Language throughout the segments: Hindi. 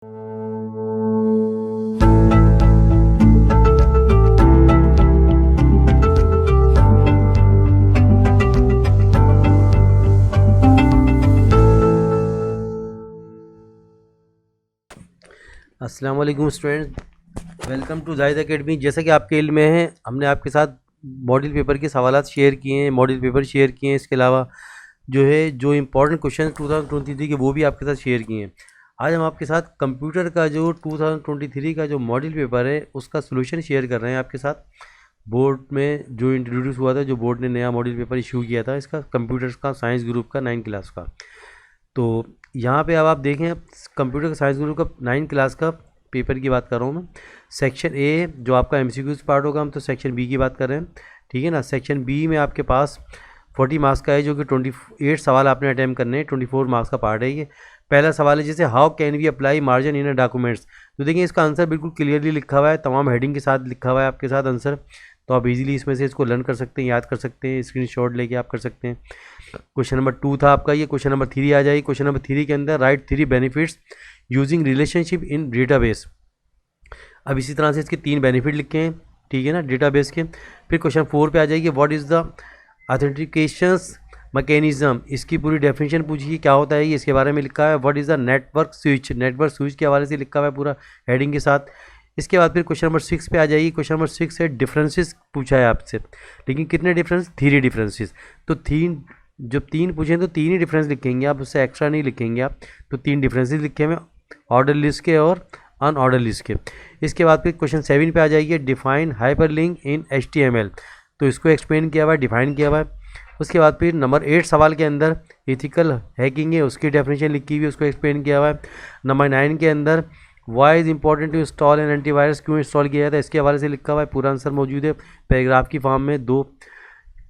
अस्सलाम वालेकुम students, welcome to Zahid academy. जैसा कि आपके इल्म में है, हमने आपके साथ मॉडल पेपर के सवालात शेयर किए हैं, मॉडल पेपर शेयर किए हैं। इसके अलावा जो इम्पोर्टेंट क्वेश्चन 2023 के वो भी आपके साथ शेयर किए हैं। आज हम आपके साथ कंप्यूटर का जो 2023 का जो मॉडल पेपर है उसका सोल्यूशन शेयर कर रहे हैं आपके साथ। बोर्ड में जो इंट्रोड्यूस हुआ था, जो बोर्ड ने नया मॉडल पेपर इशू किया था इसका, कंप्यूटर्स का साइंस ग्रुप का 9 क्लास का। तो यहाँ पे अब आप देखें, कंप्यूटर का साइंस ग्रुप का 9 क्लास का पेपर की बात कर रहा हूँ मैं। सेक्शन ए जो आपका एमसीक्यूज पार्ट होगा, हम तो सेक्शन बी की बात कर रहे हैं, ठीक है ना। सेक्शन बी में आपके पास 40 मार्क्स का है, जो कि 28 सवाल आपने अटैम्प्ट करने हैं। 24 मार्क्स का पार्ट है ये। पहला सवाल है जैसे how can we apply margin in a documents. तो देखिए इसका आंसर बिल्कुल क्लियरली लिखा हुआ है, तमाम हेडिंग के साथ लिखा हुआ है आपके साथ आंसर। तो आप इजीली इसमें से इसको लर्न कर सकते हैं, याद कर सकते हैं, स्क्रीनशॉट लेके आप कर सकते हैं। क्वेश्चन नंबर 2 था आपका ये। क्वेश्चन नंबर 3 आ जाएगी। क्वेश्चन नंबर 3 के अंदर right 3 benefits using relationship in database. अब इसी तरह से इसके 3 बेनिफिट लिखे हैं, ठीक है ना, डेटाबेस के। फिर क्वेश्चन 4 पे आ जाएगी, what is the authentications mechanism. इसकी पूरी डेफिनेशन पूछिए, क्या होता है ये, इसके बारे में लिखा है। What is the network switch, network switch के हवाले से लिखा हुआ है पूरा हेडिंग के साथ। इसके बाद फिर क्वेश्चन नंबर 6 पे आ जाइए। क्वेश्चन नंबर 6 से डिफरेंसेस पूछा है आपसे, लेकिन कितने डिफरेंस, 3 डिफरेंसेस। तो 3 जब 3 पूछें तो 3 ही डिफरेंस लिखेंगे आप, उससे एक्स्ट्रा नहीं लिखेंगे आप। तो 3 डिफरेंसेस लिखे हुए, ऑर्डर लिस्ट के और अनऑर्डर लिस्ट के। इसके बाद फिर क्वेश्चन 7 पे आ जाइए, डिफाइन हाइपरलिंक इन HTML। तो इसको एक्सप्लेन किया हुआ है, डिफाइन किया हुआ है। उसके बाद फिर नंबर 8 सवाल के अंदर एथिकल हैकिंग है, उसकी डेफिनेशन लिखी हुई है, उसको एक्सप्लेन किया हुआ है। नंबर 9 के अंदर why is important to install an antivirus, क्यों इंस्टॉल किया जाता है, इसके हवाले से लिखा हुआ है। पूरा आंसर मौजूद है पैराग्राफ की फॉर्म में 2।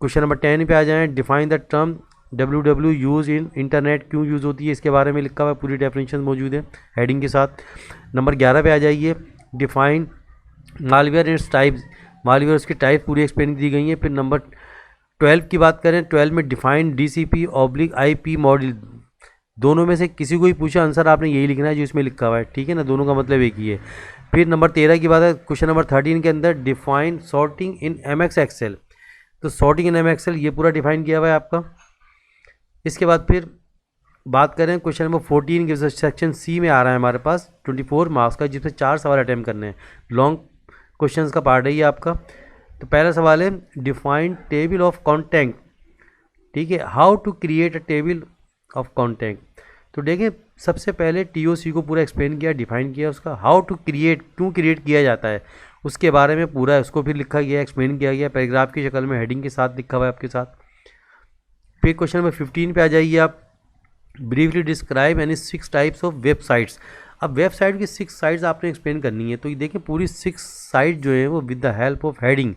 क्वेश्चन नंबर 10 पे आ जाएँ, define the term www use in internet, क्यों यूज़ होती है, इसके बारे में लिखा हुआ है, पूरी डेफिनेशन मौजूद है हेडिंग के साथ। नंबर 11 पे आ जाइए, define malware its types, malware उसकी टाइप पूरी एक्सप्लेन दी गई है। फिर नंबर 12 की बात करें, 12 में डिफाइन DCP/IP मॉडल। दोनों में से किसी को ही पूछा, आंसर आपने यही लिखना है जो इसमें लिखा हुआ है, ठीक है ना, दोनों का मतलब एक ही है। फिर नंबर 13 की बात है, क्वेश्चन नंबर 13 के अंदर डिफाइन सॉर्टिंग इन MX एक्सेल। तो सॉर्टिंग इन MX एक्सेल ये पूरा डिफाइन किया हुआ है आपका। इसके बाद फिर बात करें क्वेश्चन नंबर 14 के, सेक्शन सी में आ रहा है हमारे पास 24 मार्क्स का, जिसमें 4 सवाल अटैम्प्ट करने हैं। लॉन्ग क्वेश्चंस का पार्ट है ये आपका। तो पहला सवाल है डिफाइन टेबल ऑफ कॉन्टेंट, ठीक है, how to create a table of content. तो देखिए सबसे पहले TOC को पूरा एक्सप्लेन किया, डिफाइन किया उसका। हाउ टू क्रिएट, क्यों क्रिएट किया जाता है उसके बारे में पूरा उसको फिर लिखा गया, एक्सप्लेन किया गया पैराग्राफ की शक्ल में, हेडिंग के साथ लिखा हुआ है आपके साथ। फिर क्वेश्चन नंबर 15 पे आ जाइए आप, briefly describe any 6 types of websites. अब वेबसाइट की 6 साइट्स आपने एक्सप्लेन करनी है। तो ये देखिए पूरी 6 साइट जो है वो with the help of heading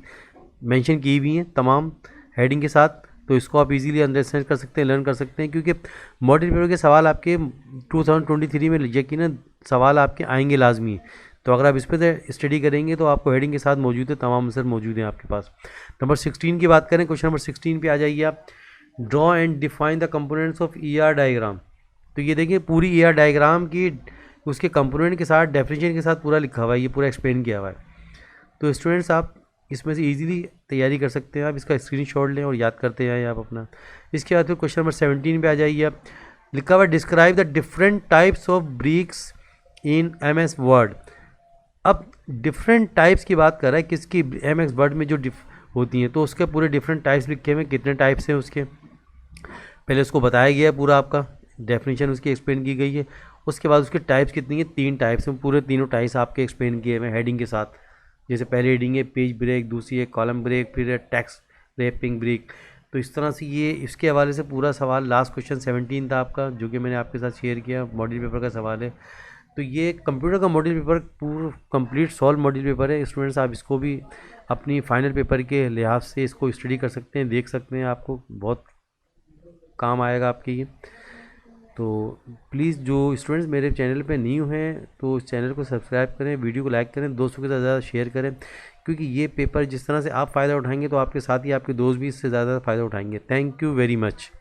mention की हुई हैं, तमाम हेडिंग के साथ। तो इसको आप इजीली अंडरस्टैंड कर सकते हैं, लर्न कर सकते हैं, क्योंकि मॉडल पेपर के सवाल आपके 2023 में यकीनन सवाल आपके आएंगे लाजमी। तो अगर आप इस पर स्टडी करेंगे तो आपको हेडिंग के साथ मौजूद है, तमाम आंसर मौजूद हैं आपके पास। नंबर 16 की बात करें, क्वेश्चन नंबर 16 पे आ जाइए आप, draw and define the components of ER diagram. तो ये देखिए पूरी ER डायग्राम की उसके कंपोनेंट के साथ, डेफिनेशन के साथ पूरा लिखा हुआ है, ये पूरा एक्सप्लेन किया हुआ है। तो स्टूडेंट्स आप इसमें से इजीली तैयारी कर सकते हैं, आप इसका स्क्रीनशॉट लें और याद करते हैं आप अपना। इसके बाद फिर क्वेश्चन नंबर 17 पे आ जाइए आप, लिखा हुआ describe the different types of BRICS in MS word. अब डिफरेंट टाइप्स की बात कर रहा है किसकी, MS वर्ड में जो होती हैं, तो उसके पूरे डिफरेंट टाइप्स लिखे हुए, कितने टाइप्स हैं उसके पहले उसको बताया गया है, पूरा आपका डेफिनेशन उसकी एक्सप्लेन की गई है। उसके बाद उसके टाइप्स कितनी है, 3 टाइप्स हैं, पूरे तीनों टाइप्स आपके एक्सप्लेन किए हुए हेडिंग के साथ। जैसे पहले हेडिंग है पेज ब्रेक, दूसरी है कॉलम ब्रेक, फिर है टेक्स्ट रैपिंग ब्रेक। तो इस तरह से ये इसके हवाले से पूरा सवाल, लास्ट क्वेश्चन 17 था आपका, जो कि मैंने आपके साथ शेयर किया, मॉडल पेपर का सवाल है। तो ये कंप्यूटर का मॉडल पेपर पूरा कंप्लीट सॉल्व मॉडल पेपर है। स्टूडेंट्स आप इसको भी अपनी फाइनल पेपर के लिहाज से इसको स्टडी कर सकते हैं, देख सकते हैं, आपको बहुत काम आएगा आपके ये। तो प्लीज़ जो स्टूडेंट्स मेरे चैनल पे न्यू हैं तो इस चैनल को सब्सक्राइब करें, वीडियो को लाइक करें, दोस्तों के साथ ज़्यादा शेयर करें, क्योंकि ये पेपर जिस तरह से आप फ़ायदा उठाएंगे तो आपके साथ ही आपके दोस्त भी इससे ज़्यादा फ़ायदा उठाएंगे। Thank you very much.